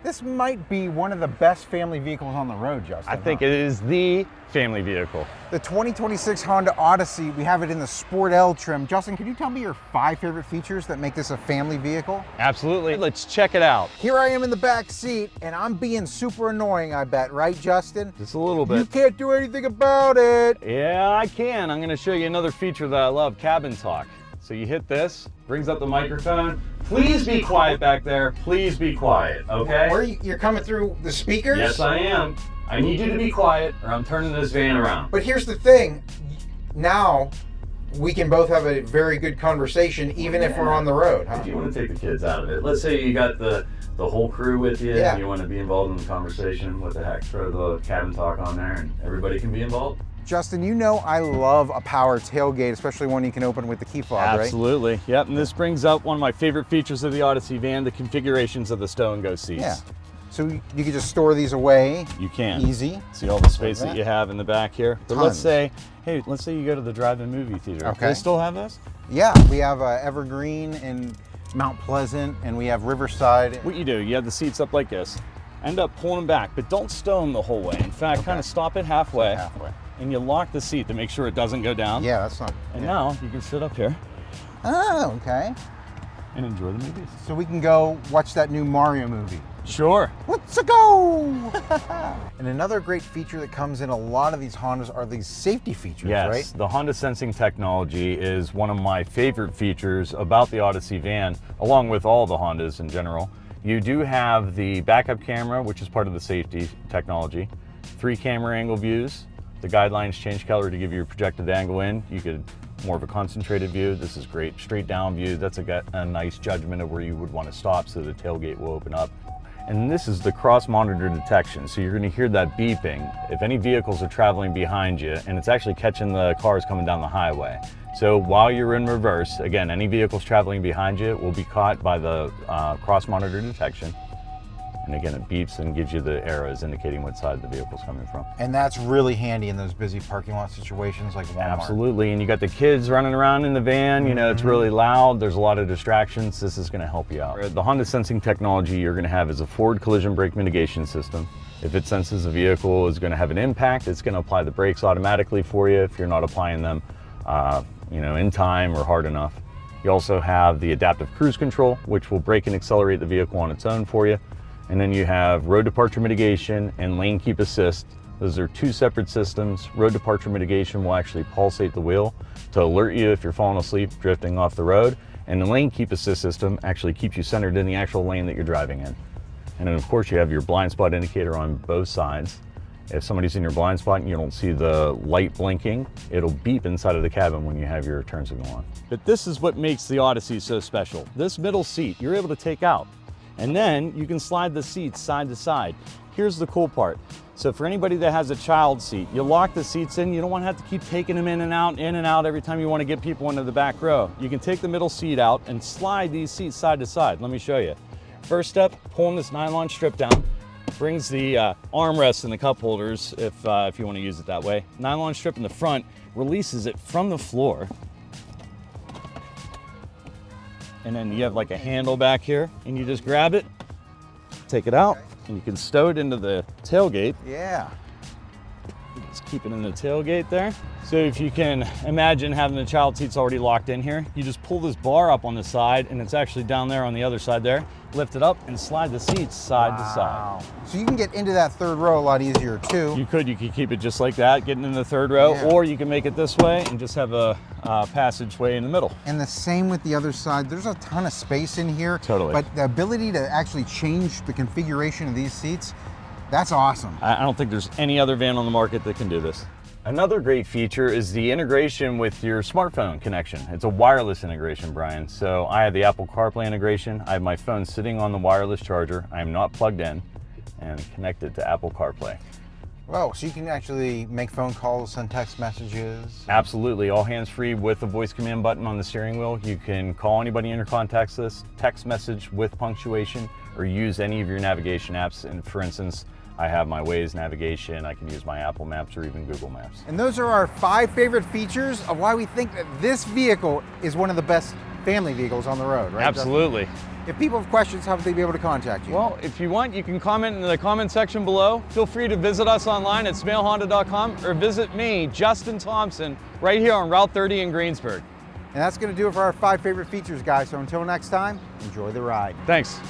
This might be one of the best family vehicles on the road, Justin. I think it is the family vehicle. The 2026 Honda Odyssey, we have it in the Sport L trim. Justin, can you tell me your 5 favorite features that make this a family vehicle? Absolutely. Let's check it out. Here I am in the back seat, and I'm being super annoying, I bet, right, Justin? Just a little bit. You can't do anything about it. Yeah, I can. I'm going to show you another feature that I love, cabin talk. So you hit this, brings up the microphone. Please be quiet back there. Please be quiet, okay? Or you're coming through the speakers? Yes, I am. I need you to be quiet or I'm turning this van around. But here's the thing. Now, we can both have a very good conversation even if we're on the road, huh? If you want to take the kids out of it, let's say you got the whole crew with you and you want to be involved in the conversation, what the heck, throw the cabin talk on there and everybody can be involved. Justin, you know I love a power tailgate, especially one you can open with the key fob, right? Absolutely. Yep, and this brings up one of my favorite features of the Odyssey van, the configurations of the stow and go seats. Yeah. So you can just store these away. You can. Easy. See all the space that you have in the back here. But Tons. let's say you go to the drive-in movie theater. Okay. Do they still have those? Yeah, we have Evergreen and Mount Pleasant, and we have Riverside. What you do, you have the seats up like this, end up pulling them back, but don't stow them the whole way. In fact, kind of stop it halfway. And you lock the seat to make sure it doesn't go down. Yeah, that's not. And now you can sit up here. Oh, okay. And enjoy the movies. So we can go watch that new Mario movie. Sure. Let's go! And another great feature that comes in a lot of these Hondas are these safety features, right? Yes, the Honda sensing technology is one of my favorite features about the Odyssey van, along with all the Hondas in general. You do have the backup camera, which is part of the safety technology, 3 camera angle views. The guidelines change color to give you a projected angle in. You could more of a concentrated view. This is great. Straight down view. That's a nice judgment of where you would want to stop so the tailgate will open up. And this is the cross monitor detection. So you're going to hear that beeping if any vehicles are traveling behind you, and it's actually catching the cars coming down the highway. So while you're in reverse, again, any vehicles traveling behind you will be caught by the cross monitor detection. And again, it beeps and gives you the arrows indicating what side the vehicle's coming from. And that's really handy in those busy parking lot situations like Walmart. Absolutely, and you got the kids running around in the van, you know, it's really loud, there's a lot of distractions. This is gonna help you out. The Honda sensing technology you're gonna have is a forward collision brake mitigation system. If it senses a vehicle is gonna have an impact, it's gonna apply the brakes automatically for you if you're not applying them in time or hard enough. You also have the adaptive cruise control, which will brake and accelerate the vehicle on its own for you. And then you have road departure mitigation and lane keep assist. Those are 2 separate systems. Road departure mitigation will actually pulsate the wheel to alert you if you're falling asleep, drifting off the road. And the lane keep assist system actually keeps you centered in the actual lane that you're driving in. And then of course you have your blind spot indicator on both sides. If somebody's in your blind spot and you don't see the light blinking, it'll beep inside of the cabin when you have your turn signal on. But this is what makes the Odyssey so special. This middle seat, you're able to take out. And then you can slide the seats side to side. Here's the cool part. So for anybody that has a child seat, you lock the seats in. You don't want to have to keep taking them in and out every time you want to get people into the back row. You can take the middle seat out and slide these seats side to side. Let me show you. First step, pulling this nylon strip down. Brings the armrest and the cup holders if you want to use it that way. Nylon strip in the front releases it from the floor. And then you have like a handle back here and you just grab it, take it out, and you can stow it into the tailgate. Yeah. Just keep it in the tailgate there. So if you can imagine having the child seats already locked in here, you just pull this bar up on the side and it's actually down there on the other side there. Lift it up and slide the seats side to side. So you can get into that 3rd row a lot easier too. You could keep it just like that, getting in the 3rd row, or you can make it this way and just have a passageway in the middle. And the same with the other side. There's a ton of space in here. Totally. But the ability to actually change the configuration of these seats, that's awesome. I don't think there's any other van on the market that can do this. Another great feature is the integration with your smartphone connection. It's a wireless integration, Brian. So I have the Apple CarPlay integration. I have my phone sitting on the wireless charger. I am not plugged in and connected to Apple CarPlay. Whoa, so you can actually make phone calls, send text messages? Absolutely, all hands-free with the voice command button on the steering wheel. You can call anybody in your contacts list, text message with punctuation, or use any of your navigation apps. And for instance, I have my Waze navigation, I can use my Apple Maps or even Google Maps. And those are our 5 favorite features of why we think that this vehicle is one of the best family vehicles on the road, right? Absolutely. If people have questions, how would they be able to contact you? Well, if you want, you can comment in the comment section below. Feel free to visit us online at smalehonda.com or visit me, Justin Thompson, right here on Route 30 in Greensburg. And that's going to do it for our 5 favorite features, guys. So until next time, enjoy the ride. Thanks.